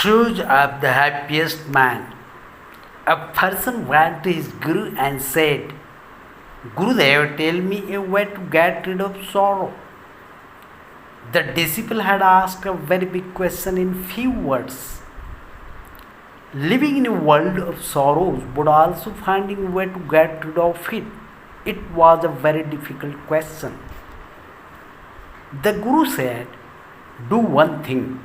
Shoes of the happiest man. A person went to his Guru and said, Gurudev, tell me a way to get rid of sorrow. The disciple had asked a very big question in few words. Living in a world of sorrows but also finding a way to get rid of it, it was a very difficult question. The Guru said, do one thing.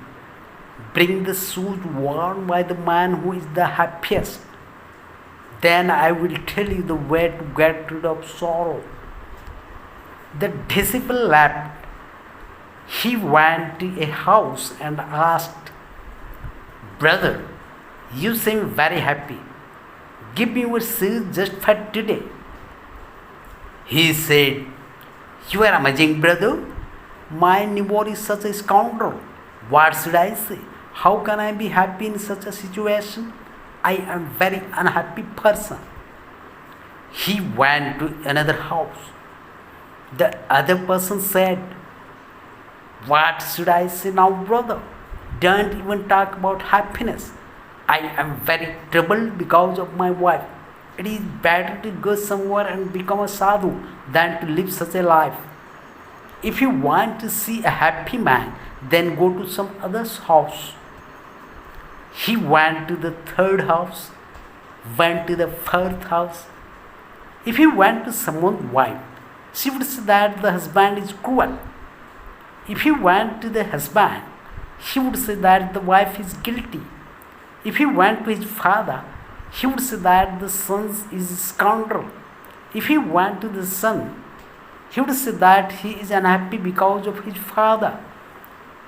Bring the shoes worn by the man who is the happiest. Then I will tell you the way to get rid of sorrow. The disciple laughed. He went to a house and asked, Brother, you seem very happy. Give me your shoes just for today. He said, You are amazing, brother. My neighbor is such a scoundrel. What should I say? How can I be happy in such a situation? I am very unhappy person. He went to another house. The other person said, What should I say now, brother? Don't even talk about happiness. I am very troubled because of my wife. It is better to go somewhere and become a sadhu than to live such a life. If you want to see a happy man, then go to some other's house. He went to the third house, went to the fourth house. If he went to someone's wife, she would say that the husband is cruel. If he went to the husband, he would say that the wife is guilty. If he went to his father, he would say that the son is a scoundrel. If he went to the son, he would say that he is unhappy because of his father.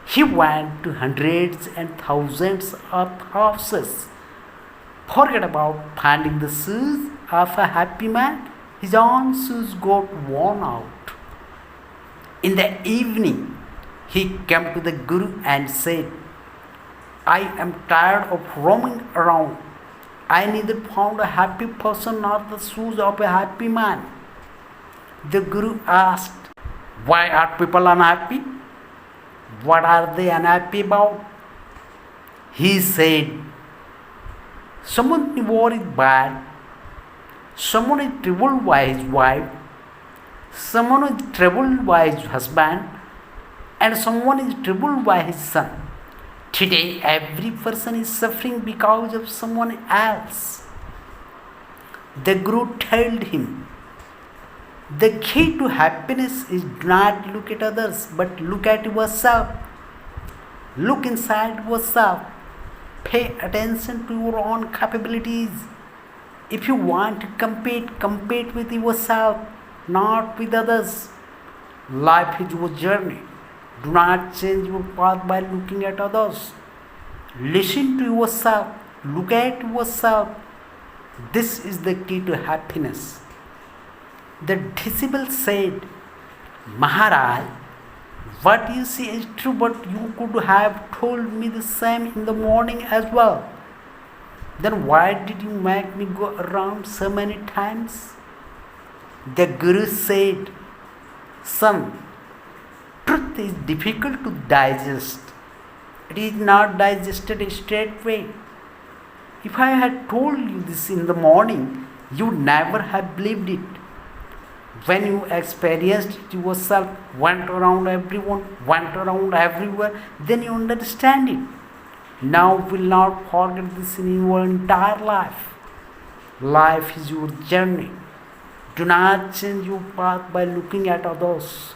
He went to hundreds and thousands of houses. Forget about finding the shoes of a happy man. His own shoes got worn out. In the evening, he came to the Guru and said, I am tired of roaming around. I neither found a happy person nor the shoes of a happy man. The Guru asked, Why are people unhappy? What are they unhappy about? He said, Someone's neighbor is bad. Someone is troubled by his wife. Someone is troubled by his husband. And someone is troubled by his son. Today, every person is suffering because of someone else. The Guru told him, the key to happiness is not look at others, but look at yourself. Look inside yourself. Pay attention to your own capabilities. If you want to compete with yourself, not with others. Life is your journey. Do not change your path by looking at others. Listen to yourself. Look at yourself. This is the key to happiness. The disciple said, Maharaj, what you see is true, but you could have told me the same in the morning as well. Then why did you make me go around so many times? The Guru said, Son, truth is difficult to digest. It is not digested straightway. If I had told you this in the morning, you would never have believed it. When you experienced it yourself, went around everyone, went around everywhere, then you understand it. Now will not forget this in your entire life. Life is your journey. Do not change your path by looking at others.